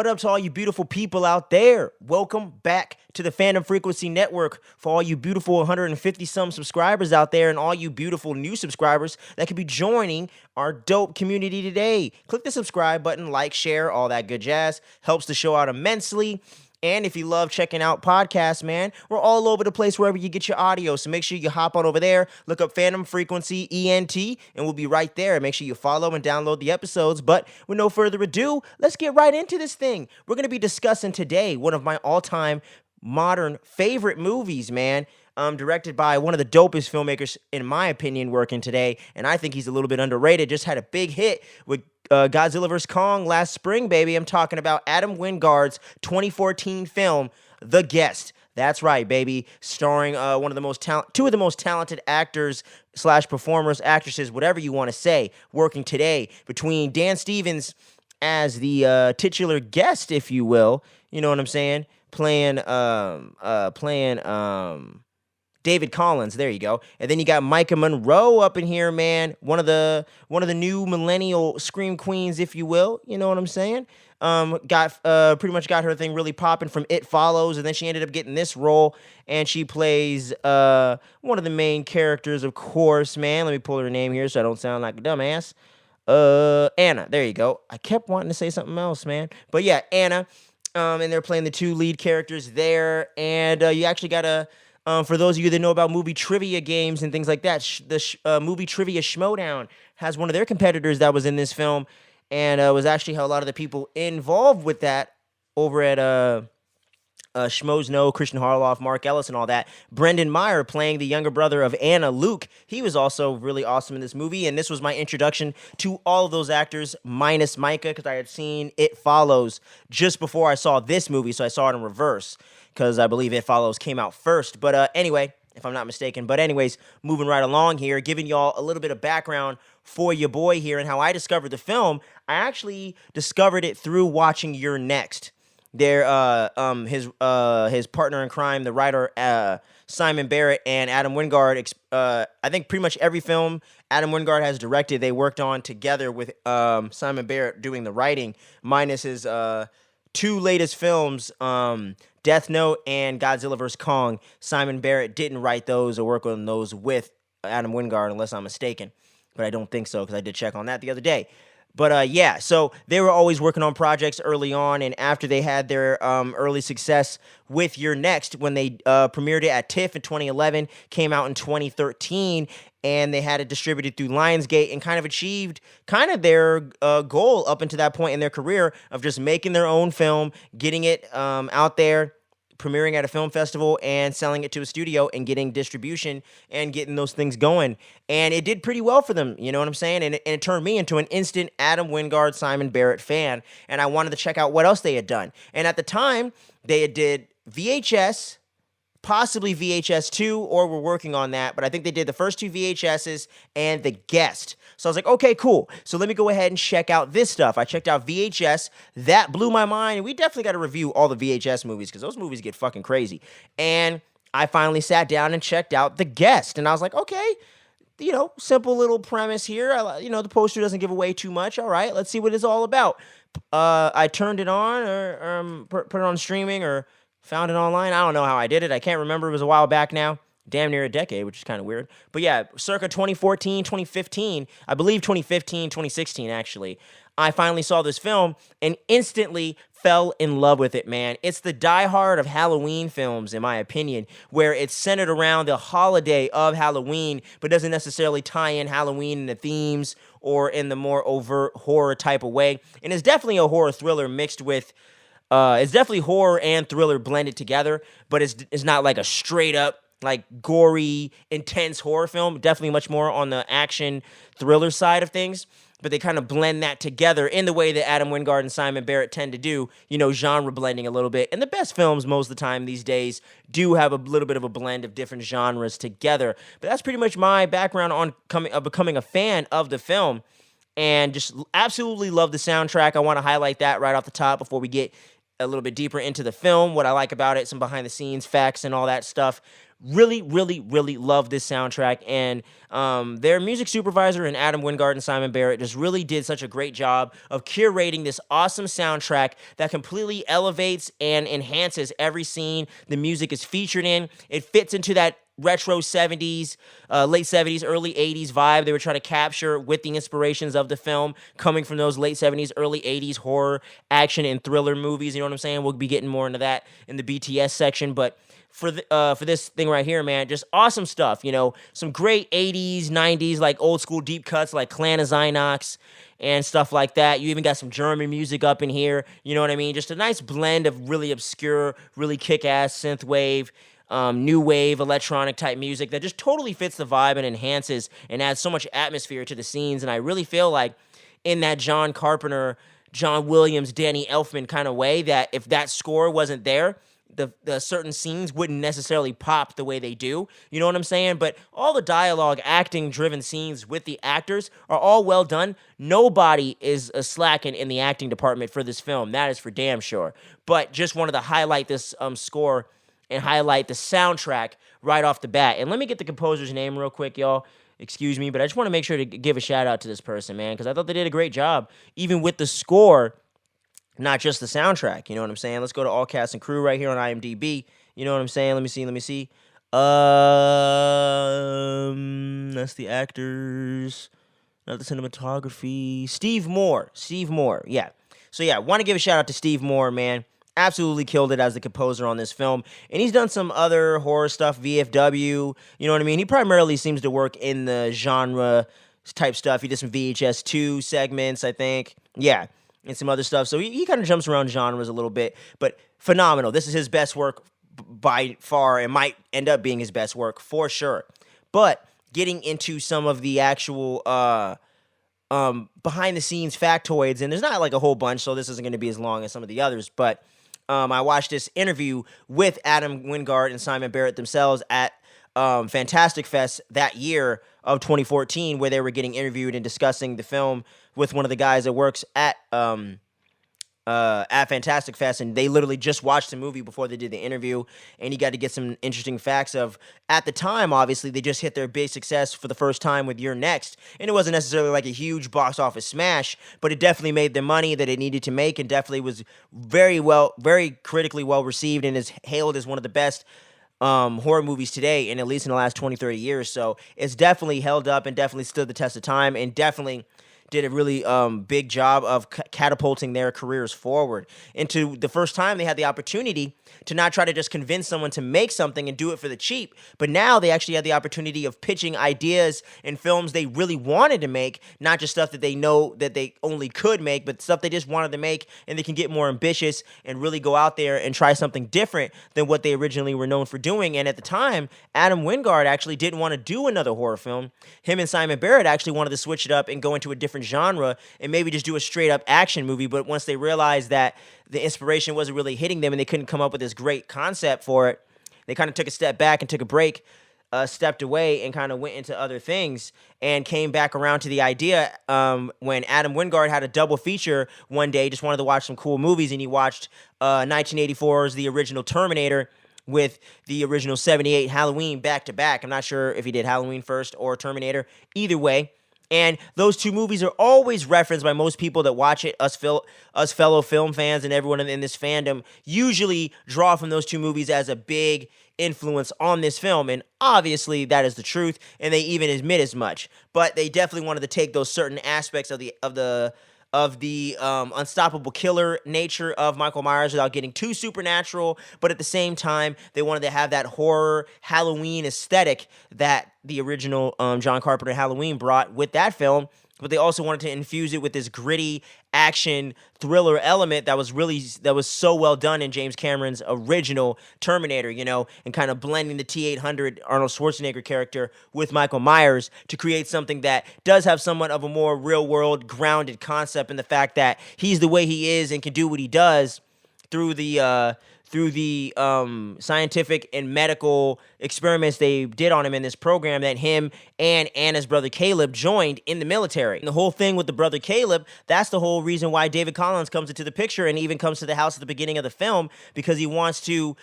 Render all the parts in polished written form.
What up to all you beautiful people out there? Welcome back to the Fandom Frequency Network for all you beautiful 150 some subscribers out there and all you beautiful new subscribers that could be joining our dope community today. Click the subscribe button, like, share, all that good jazz. Helps the show out immensely. And if you love checking out podcasts, man, we're all over the place wherever you get your audio. So make sure you hop on over there, look up Fandom Frequency ENT, and we'll be right there. Make sure you follow and download the episodes. But with no further ado, let's get right into this thing. We're going to be discussing today one of my all-time modern favorite movies, man. Directed by one of the dopest filmmakers, in my opinion, working today. And I think he's a little bit underrated. Just had a big hit with Godzilla vs. Kong last spring, baby. I'm talking about Adam Wingard's 2014 film, The Guest. That's right, baby. Starring two of the most talented actors / performers, actresses, whatever you want to say, working today, between Dan Stevens as the titular guest, if you will. You know what I'm saying? Playing David Collins, there you go. And then you got Maika Monroe up in here, man. One of the new millennial scream queens, if you will. You know what I'm saying? Pretty much got her thing really popping from It Follows, and then she ended up getting this role, and she plays one of the main characters, of course, man. Let me pull her name here so I don't sound like a dumbass. Anna, there you go. I kept wanting to say something else, man. But yeah, Anna. And they're playing the two lead characters there, and you actually got a... for those of you that know about movie trivia games and things like that, the movie Trivia Schmodown has one of their competitors that was in this film, and was actually how a lot of the people involved with that over at Schmoes Know, Christian Harloff, Mark Ellis, and all that. Brendan Meyer playing the younger brother of Anna, Luke. He was also really awesome in this movie, and this was my introduction to all of those actors, minus Maika, because I had seen It Follows just before I saw this movie, so I saw it in reverse, because I believe It Follows came out first. But anyway, if I'm not mistaken. But anyways, moving right along here, giving y'all a little bit of background for your boy here and how I discovered the film. I actually discovered it through watching You're Next. His partner in crime, the writer Simon Barren and Adam Wingard. I think pretty much every film Adam Wingard has directed, they worked on together with Simon Barren doing the writing, minus his two latest films, Death Note and Godzilla vs. Kong. Simon Barren didn't write those or work on those with Adam Wingard, unless I'm mistaken. But I don't think so, because I did check on that the other day. But yeah, so they were always working on projects early on, and after they had their early success with You're Next, when they premiered it at TIFF in 2011, came out in 2013, and they had it distributed through Lionsgate and kind of achieved kind of their goal up until that point in their career of just making their own film, getting it out there, premiering at a film festival and selling it to a studio and getting distribution and getting those things going. And it did pretty well for them, you know what I'm saying? And it turned me into an instant Adam Wingard, Simon Barren fan, and I wanted to check out what else they had done. And at the time, they did VHS, possibly VHS 2, or we're working on that, but I think they did the first two VHSs and The Guest. So I was like, okay, cool. So let me go ahead and check out this stuff. I checked out VHS. That blew my mind. And we definitely got to review all the VHS movies because those movies get fucking crazy. And I finally sat down and checked out The Guest. And I was like, okay, you know, simple little premise here. The poster doesn't give away too much. All right, let's see what it's all about. I turned it on or put it on streaming or found it online. I don't know how I did it. I can't remember. It was a while back now. Damn near a decade, which is kind of weird. But yeah, circa 2014, 2015, I believe 2015, 2016, actually, I finally saw this film and instantly fell in love with it, man. It's the Die Hard of Halloween films, in my opinion, where it's centered around the holiday of Halloween, but doesn't necessarily tie in Halloween in the themes or in the more overt horror type of way. And it's definitely a horror thriller mixed with it's definitely horror and thriller blended together, but it's not like a straight up like gory, intense horror film. Definitely much more on the action thriller side of things. But they kind of blend that together in the way that Adam Wingard and Simon Barren tend to do, you know, genre blending a little bit. And the best films most of the time these days do have a little bit of a blend of different genres together. But that's pretty much my background on becoming a fan of the film. And just absolutely love the soundtrack. I want to highlight that right off the top before we get a little bit deeper into the film, what I like about it, some behind the scenes facts and all that stuff. Really, really, really love this soundtrack, and their music supervisor and Adam Wingard and Simon Barrett just really did such a great job of curating this awesome soundtrack that completely elevates and enhances every scene the music is featured in. It fits into that retro 70s, late 70s, early 80s vibe they were trying to capture with the inspirations of the film coming from those late 70s, early 80s horror, action, and thriller movies. You know what I'm saying? We'll be getting more into that in the BTS section, but for this thing right here, man, just awesome stuff. You know, some great 80s, 90s, like old school deep cuts like Clan of Xynox and stuff like that. You even got some German music up in here. You know what I mean? Just a nice blend of really obscure, really kick-ass synthwave, new wave, electronic type music that just totally fits the vibe and enhances and adds so much atmosphere to the scenes. And I really feel like in that John Carpenter, John Williams, Danny Elfman kind of way, that if that score wasn't there, the certain scenes wouldn't necessarily pop the way they do. You know what I'm saying? But all the dialogue, acting-driven scenes with the actors are all well done. Nobody is slacking in the acting department for this film. That is for damn sure. But just wanted to highlight this score and highlight the soundtrack right off the bat. And let me get the composer's name real quick, y'all. Excuse me, but I just want to make sure to give a shout-out to this person, man, because I thought they did a great job, even with the score, not just the soundtrack. You know what I'm saying? Let's go to all cast and crew right here on IMDb. You know what I'm saying? Let me see. That's the actors, not the cinematography. Steve Moore. Yeah. So yeah, want to give a shout out to Steve Moore, man. Absolutely killed it as the composer on this film. And he's done some other horror stuff, VFW. You know what I mean? He primarily seems to work in the genre type stuff. He did some VHS 2 segments, I think. Yeah. And some other stuff. So he kind of jumps around genres a little bit, but phenomenal. This is his best work by far and might end up being his best work for sure. But getting into some of the actual behind the scenes factoids, and there's not like a whole bunch, so this isn't going to be as long as some of the others, but I watched this interview with Adam Wingard and Simon Barrett themselves at Fantastic Fest that year of 2014, where they were getting interviewed and discussing the film with one of the guys that works at Fantastic Fest, and they literally just watched the movie before they did the interview, and you got to get some interesting facts of, at the time, obviously, they just hit their big success for the first time with You're Next, and it wasn't necessarily like a huge box office smash, but it definitely made the money that it needed to make, and definitely was very critically well received, and is hailed as one of the best horror movies today, and at least in the last 20, 30 years, so it's definitely held up and definitely stood the test of time, and definitely did a really big job of catapulting their careers forward into the first time they had the opportunity to not try to just convince someone to make something and do it for the cheap, but now they actually had the opportunity of pitching ideas and films they really wanted to make, not just stuff that they know that they only could make, but stuff they just wanted to make, and they can get more ambitious and really go out there and try something different than what they originally were known for doing. And at the time, Adam Wingard actually didn't want to do another horror film. Him and Simon Barrett actually wanted to switch it up and go into a different genre and maybe just do a straight up action movie, but once they realized that the inspiration wasn't really hitting them and they couldn't come up with this great concept for it, they kind of took a step back and took a break, stepped away and kind of went into other things, and came back around to the idea when Adam Wingard had a double feature one day, just wanted to watch some cool movies, and he watched 1984's The Original Terminator with the original 78 Halloween back to back. I'm not sure if he did Halloween first or Terminator. Either way, and those two movies are always referenced by most people that watch it. Us fellow film fans and everyone in this fandom usually draw from those two movies as a big influence on this film, and obviously that is the truth, and they even admit as much. But they definitely wanted to take those certain aspects of the unstoppable killer nature of Michael Myers without getting too supernatural, but at the same time, they wanted to have that horror Halloween aesthetic that the original John Carpenter Halloween brought with that film, but they also wanted to infuse it with this gritty action thriller element that was so well done in James Cameron's original Terminator, you know, and kind of blending the T-800 Arnold Schwarzenegger character with Michael Myers to create something that does have somewhat of a more real-world grounded concept in the fact that he's the way he is and can do what he does through the through the scientific and medical experiments they did on him in this program that him and Anna's brother Caleb joined in the military. And the whole thing with the brother Caleb, that's the whole reason why David Collins comes into the picture and even comes to the house at the beginning of the film, because he wants to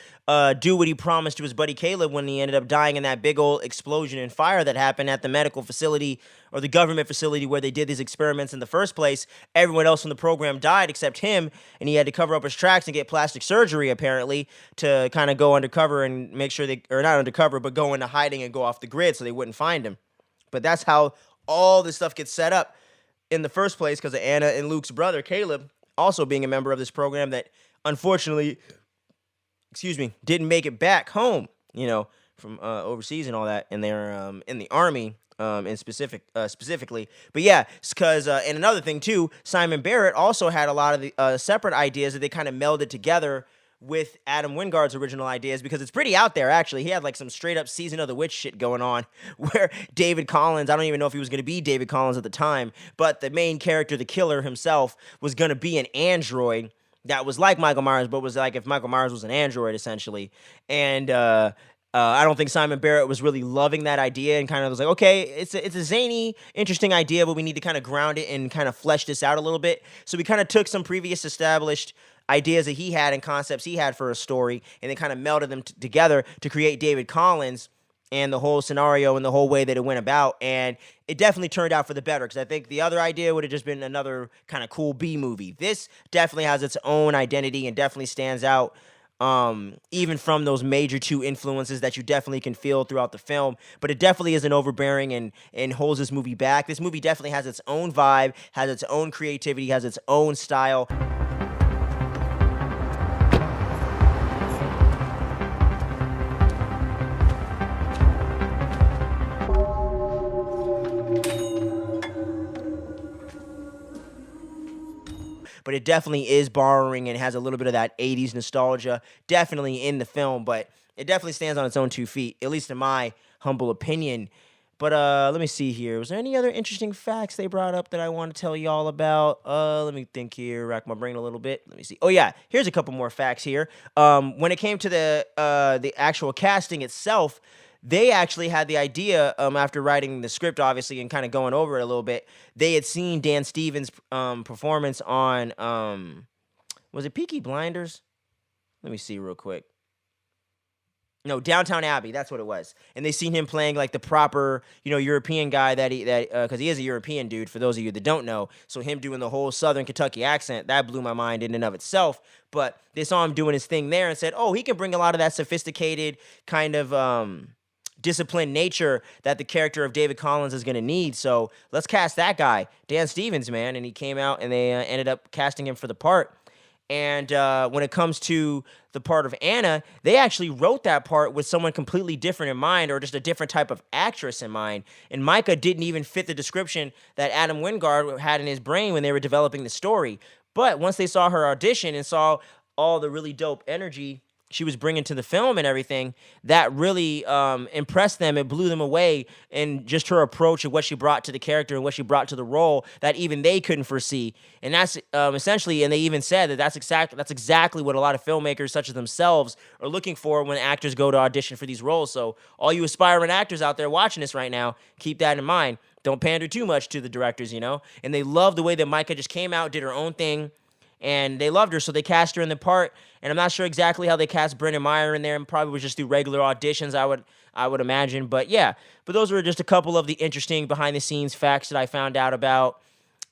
do what he promised to his buddy Caleb when he ended up dying in that big old explosion and fire that happened at the medical facility or the government facility where they did these experiments in the first place. Everyone else from the program died except him, and he had to cover up his tracks and get plastic surgery, apparently, to kind of go undercover and make sure they, or not undercover, but go into hiding and go off the grid so they wouldn't find him. But that's how all this stuff gets set up in the first place, because of Anna and Luke's brother, Caleb, also being a member of this program that unfortunately, didn't make it back home, from overseas and all that, and they're in the Army. Specifically, but yeah, because and another thing too, Simon Barrett also had a lot of the separate ideas that they kind of melded together with Adam Wingard's original ideas, because it's pretty out there actually. He had like some straight up Season of the Witch shit going on, where David Collins, I don't even know if he was going to be David Collins at the time, but the main character, the killer himself, was going to be an android that was like Michael Myers, but was like if Michael Myers was an android essentially, and I don't think Simon Barrett was really loving that idea and kind of was like, okay, it's a zany, interesting idea, but we need to kind of ground it and kind of flesh this out a little bit. So we kind of took some previous established ideas that he had and concepts he had for a story, and then kind of melded them together to create David Collins and the whole scenario and the whole way that it went about. And it definitely turned out for the better, because I think the other idea would have just been another kind of cool B movie. This definitely has its own identity and definitely stands out. Even from those major two influences that you definitely can feel throughout the film, but it definitely isn't overbearing and holds this movie back. This movie definitely has its own vibe, has its own creativity, has its own style. But it definitely is borrowing and has a little bit of that 80s nostalgia, definitely in the film, but it definitely stands on its own 2 feet, at least in my humble opinion. But let me see here. Was there any other interesting facts they brought up that I want to tell y'all about? Let me think here, rack my brain a little bit. Let me see. Oh yeah, here's a couple more facts here. When it came to the actual casting itself, they actually had the idea, after writing the script, obviously, and kind of going over it a little bit. They had seen Dan Stevens' performance on, was it Peaky Blinders? Let me see real quick. No, Downtown Abbey, that's what it was. And they seen him playing like the proper, European guy because he is a European dude, for those of you that don't know. So him doing the whole Southern Kentucky accent, that blew my mind in and of itself. But they saw him doing his thing there and said, oh, he can bring a lot of that sophisticated kind of, disciplined nature that the character of David Collins is going to need. So let's cast that guy, Dan Stevens, man. And he came out and they ended up casting him for the part. And when it comes to the part of Anna, they actually wrote that part with someone completely different in mind, or just a different type of actress in mind. And Maika didn't even fit the description that Adam Wingard had in his brain when they were developing the story. But once they saw her audition and saw all the really dope energy she was bringing to the film and everything, that really impressed them. It blew them away, and just her approach and what she brought to the character and what she brought to the role that even they couldn't foresee. And that's essentially, and they even said that that's exactly what a lot of filmmakers such as themselves are looking for when actors go to audition for these roles. So all you aspiring actors out there watching this right now, keep that in mind. Don't pander too much to the directors, And they loved the way that Maika just came out, did her own thing, and they loved her, so they cast her in the part. And I'm not sure exactly how they cast Brendan Meyer in there, and probably was just through regular auditions, I would imagine. But yeah, but those were just a couple of the interesting behind-the-scenes facts that I found out about.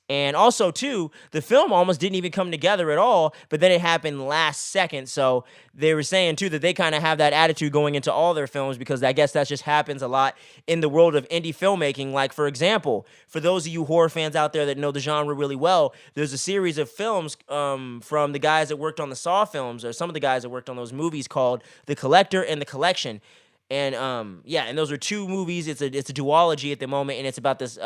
And also, too, the film almost didn't even come together at all, but then it happened last second. So they were saying, too, that they kind of have that attitude going into all their films, because I guess that just happens a lot in the world of indie filmmaking. Like, for example, for those of you horror fans out there that know the genre really well, there's a series of films from the guys that worked on the Saw films, or some of the guys that worked on those movies, called The Collector and The Collection. And and those are 2 movies. It's a duology at the moment, and it's about this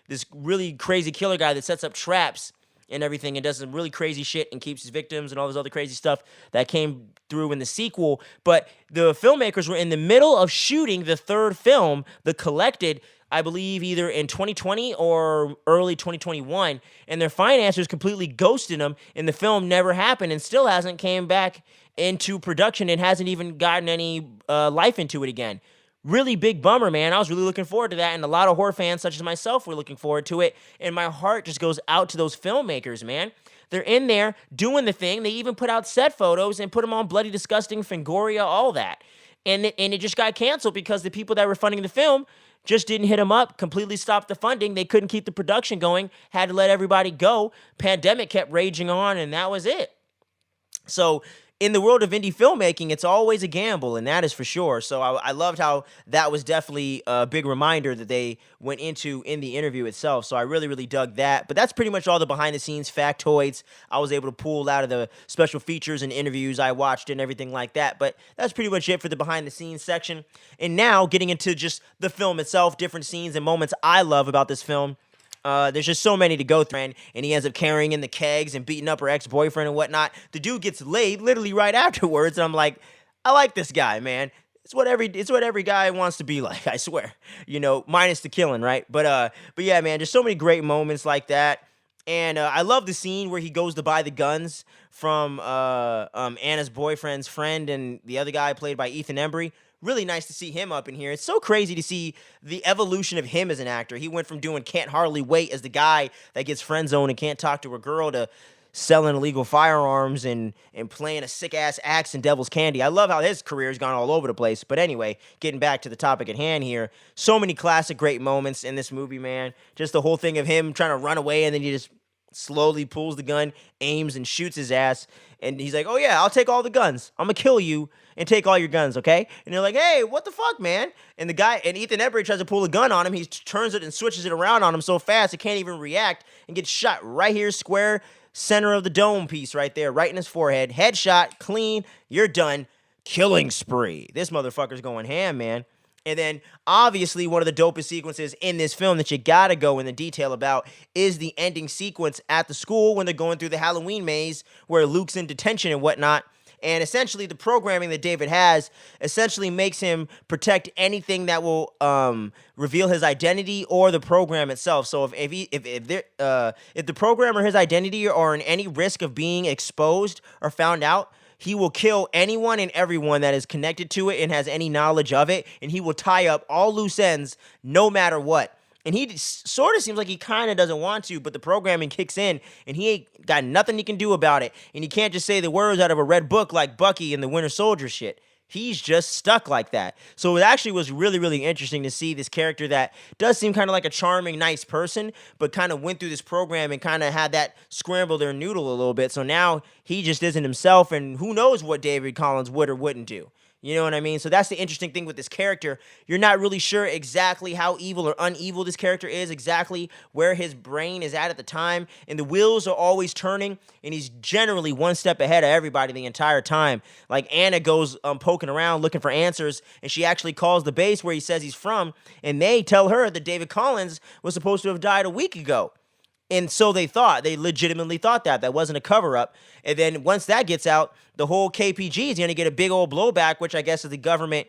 this really crazy killer guy that sets up traps and everything and does some really crazy shit and keeps his victims and all this other crazy stuff that came through in the sequel. But the filmmakers were in the middle of shooting the 3rd film, The Collected, I believe either in 2020 or early 2021, and their financiers completely ghosted them, and the film never happened and still hasn't came back into production and hasn't even gotten any life into it again. Really big bummer, man. I was really looking forward to that, and a lot of horror fans, such as myself, were looking forward to it, and my heart just goes out to those filmmakers, man. They're in there doing the thing. They even put out set photos and put them on Bloody Disgusting, Fangoria, all that. And it just got canceled because the people that were funding the film just didn't hit them up, completely stopped the funding. They couldn't keep the production going, had to let everybody go. Pandemic kept raging on, and that was it. So in the world of indie filmmaking, it's always a gamble, and that is for sure. So I loved how that was definitely a big reminder that they went into in the interview itself. So I really, really dug that. But that's pretty much all the behind-the-scenes factoids I was able to pull out of the special features and interviews I watched and everything like that. But that's pretty much it for the behind-the-scenes section. And now getting into just the film itself, different scenes and moments I love about this film. There's just so many to go through, and he ends up carrying in the kegs and beating up her ex-boyfriend and whatnot. The dude gets laid literally right afterwards, and I'm like, I like this guy, man. It's what every guy wants to be like, I swear. Minus the killing, right? But yeah, man, just so many great moments like that. And I love the scene where he goes to buy the guns from Anna's boyfriend's friend and the other guy played by Ethan Embry. Really nice to see him up in here. It's so crazy to see the evolution of him as an actor. He went from doing Can't Hardly Wait as the guy that gets friend zoned and can't talk to a girl to selling illegal firearms and playing a sick-ass axe in Devil's Candy. I love how his career has gone all over the place. But anyway, getting back to the topic at hand here, so many classic great moments in this movie, man. Just the whole thing of him trying to run away and then he just slowly pulls the gun, aims, and shoots his ass. And he's like, oh, yeah, I'll take all the guns. I'm going to kill you and take all your guns, okay? And they're like, hey, what the fuck, man? And Ethan Embry tries to pull a gun on him. He turns it and switches it around on him so fast it can't even react and gets shot right here, square center of the dome piece right there, right in his forehead. Headshot, clean, you're done. Killing spree. This motherfucker's going ham, man. And then, obviously, one of the dopest sequences in this film that you gotta go into detail about is the ending sequence at the school when they're going through the Halloween maze where Luke's in detention and whatnot. And essentially, the programming that David has essentially makes him protect anything that will reveal his identity or the program itself. So if the program or his identity are in any risk of being exposed or found out, he will kill anyone and everyone that is connected to it and has any knowledge of it, and he will tie up all loose ends no matter what. And he sort of seems like he kind of doesn't want to, but the programming kicks in, and he ain't got nothing he can do about it. And he can't just say the words out of a red book like Bucky in the Winter Soldier shit. He's just stuck like that. So it actually was really, really interesting to see this character that does seem kind of like a charming, nice person, but kind of went through this program and kind of had that scramble their noodle a little bit. So now he just isn't himself, and who knows what David Collins would or wouldn't do. You know what I mean? So that's the interesting thing with this character. You're not really sure exactly how evil or uneval this character is, exactly where his brain is at the time. And the wheels are always turning, and he's generally one step ahead of everybody the entire time. Like Anna goes poking around looking for answers, and she actually calls the base where he says he's from, and they tell her that David Collins was supposed to have died a week ago. And so they legitimately thought that wasn't a cover-up. And then once that gets out, the whole KPG is going to get a big old blowback, which I guess is the government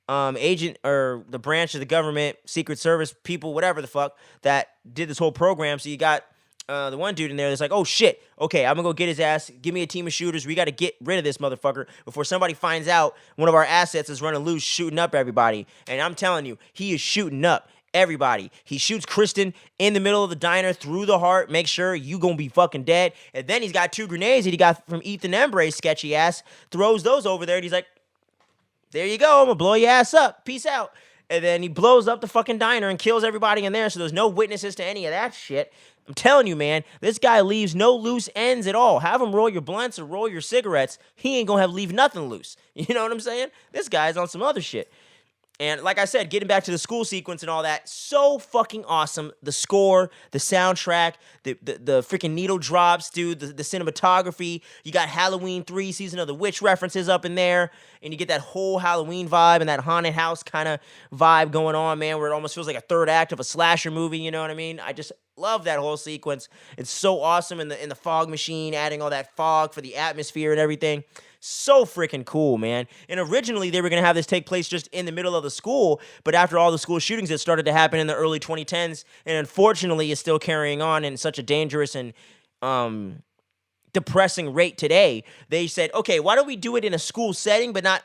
agent or the branch of the government, Secret Service people, whatever the fuck, that did this whole program. So you got the one dude in there that's like, oh shit, okay, I'm going to go get his ass. Give me a team of shooters. We got to get rid of this motherfucker before somebody finds out one of our assets is running loose, shooting up everybody. And I'm telling you, he is shooting up everybody. He shoots Kristen in the middle of the diner through the heart. Make sure you gonna be fucking dead. And then he's got 2 grenades that he got from Ethan Embry's sketchy ass. Throws those over there, and he's like, there you go. I'm gonna blow your ass up. Peace out. And then he blows up the fucking diner and kills everybody in there, so there's no witnesses to any of that shit. I'm telling you, man, this guy leaves no loose ends at all. Have him roll your blunts or roll your cigarettes. He ain't gonna leave nothing loose. You know what I'm saying? This guy's on some other shit. And like I said, getting back to the school sequence and all that, so fucking awesome. The score, the soundtrack, the freaking needle drops, dude, the cinematography. You got Halloween 3, Season of the Witch references up in there, and you get that whole Halloween vibe and that haunted house kind of vibe going on, man, where it almost feels like a third act of a slasher movie, you know what I mean? I just love that whole sequence. It's so awesome in the fog machine, adding all that fog for the atmosphere and everything. So freaking cool, man. And originally, they were going to have this take place just in the middle of the school, but after all the school shootings that started to happen in the early 2010s, and unfortunately is still carrying on in such a dangerous and depressing rate today. They said, okay, why don't we do it in a school setting, but not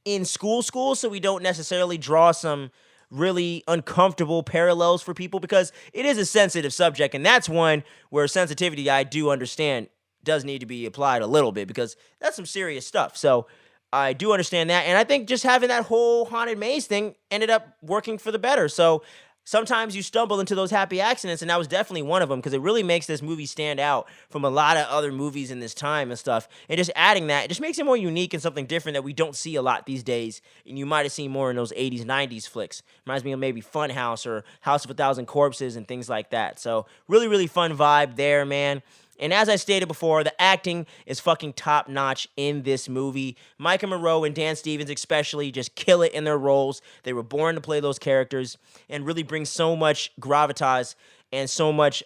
in school, so we don't necessarily draw some really uncomfortable parallels for people, because it is a sensitive subject, and that's one where sensitivity, I do understand, does need to be applied a little bit, because that's some serious stuff. So I do understand that, and I think just having that whole haunted maze thing ended up working for the better. So sometimes you stumble into those happy accidents, and that was definitely one of them, because it really makes this movie stand out from a lot of other movies in this time and stuff. And just adding that, it just makes it more unique and something different that we don't see a lot these days, and you might have seen more in those 80s, 90s flicks. Reminds me of maybe Funhouse or House of a Thousand Corpses and things like that. So really, really fun vibe there, man. And as I stated before, the acting is fucking top-notch in this movie. Maika Monroe and Dan Stevens especially just kill it in their roles. They were born to play those characters and really bring so much gravitas and so much,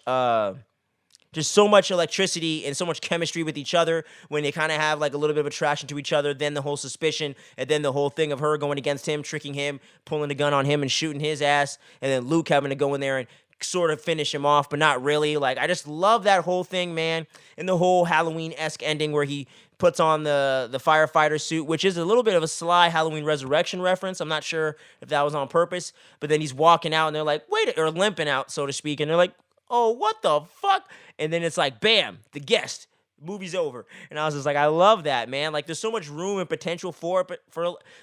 just so much electricity and so much chemistry with each other when they kind of have like a little bit of attraction to each other. Then the whole suspicion, and then the whole thing of her going against him, tricking him, pulling the gun on him and shooting his ass, and then Luke having to go in there and sort of finish him off, but not really. Like, I just love that whole thing, man. And the whole Halloween-esque ending where he puts on the firefighter suit, which is a little bit of a sly Halloween Resurrection reference. I'm not sure if that was on purpose, but then he's walking out and they're like, wait, or limping out, so to speak, and they're like, oh, what the fuck? And then it's like, bam, the guest. Movie's over. And I was just like, I love that, man. Like, there's so much room and potential for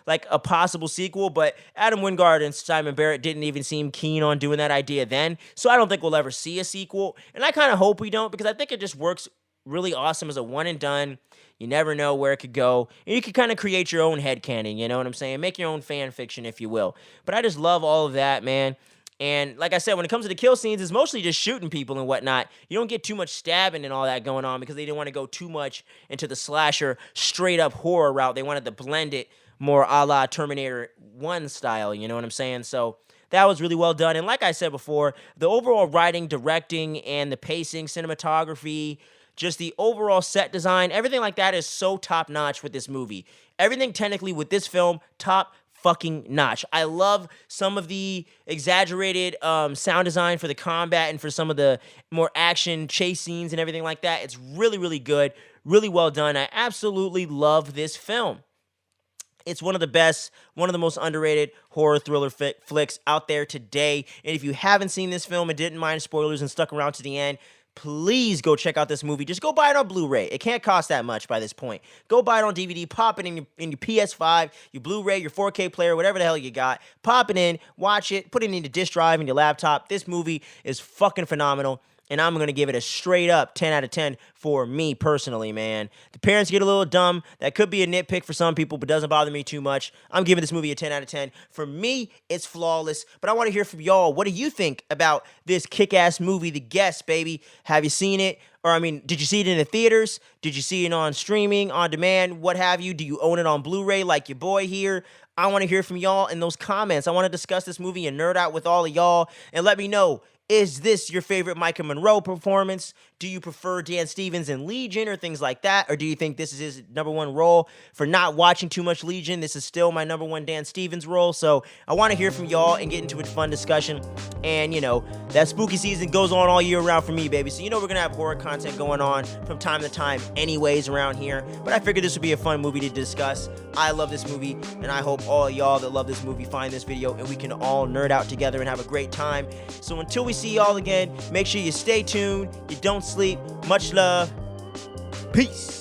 like a possible sequel, but Adam Wingard and Simon Barren didn't even seem keen on doing that idea then, so I don't think we'll ever see a sequel, and I kind of hope we don't, because I think it just works really awesome as a one and done. You never know where it could go, and you can kind of create your own headcanon, you know what I'm saying? Make your own fan fiction, if you will. But I just love all of that, man. And like I said, when it comes to the kill scenes, it's mostly just shooting people and whatnot. You don't get too much stabbing and all that going on, because they didn't want to go too much into the slasher straight-up horror route. They wanted to blend it more a la Terminator 1 style, you know what I'm saying? So that was really well done. And like I said before, the overall writing, directing, and the pacing, cinematography, just the overall set design, everything like that is so top-notch with this movie. Everything technically with this film, top fucking notch. I love some of the exaggerated sound design for the combat and for some of the more action chase scenes and everything like that. It's really, really good, really well done. I absolutely love this film. It's one of the best, one of the most underrated horror thriller flicks out there today. And if you haven't seen this film and didn't mind spoilers and stuck around to the end, please go check out this movie. Just go buy it on Blu-ray. It can't cost that much by this point. Go buy it on DVD, pop it in your PS5, your Blu-ray, your 4K player, whatever the hell you got. Pop it in, watch it, put it in your disk drive in your laptop. This movie is fucking phenomenal, and I'm going to give it a straight up 10 out of 10 for me personally, man. The parents get a little dumb. That could be a nitpick for some people, but doesn't bother me too much. I'm giving this movie a 10 out of 10. For me, it's flawless, but I want to hear from y'all. What do you think about this kick-ass movie, The Guest, baby? Have you seen it? Or, I mean, did you see it in the theaters? Did you see it on streaming, on demand, what have you? Do you own it on Blu-ray like your boy here? I want to hear from y'all in those comments. I want to discuss this movie and nerd out with all of y'all, and let me know, is this your favorite Maika Monroe performance? Do you prefer Dan Stevens in Legion or things like that? Or do you think this is his number one role? For not watching too much Legion, this is still my number one Dan Stevens role. So I want to hear from y'all and get into a fun discussion. And, you know, that spooky season goes on all year round for me, baby. So, you know, we're going to have horror content going on from time to time anyways around here. But I figured this would be a fun movie to discuss. I love this movie, and I hope all of y'all that love this movie find this video and we can all nerd out together and have a great time. So until we see y'all again, make sure you stay tuned, you don't sleep. Much love. Peace.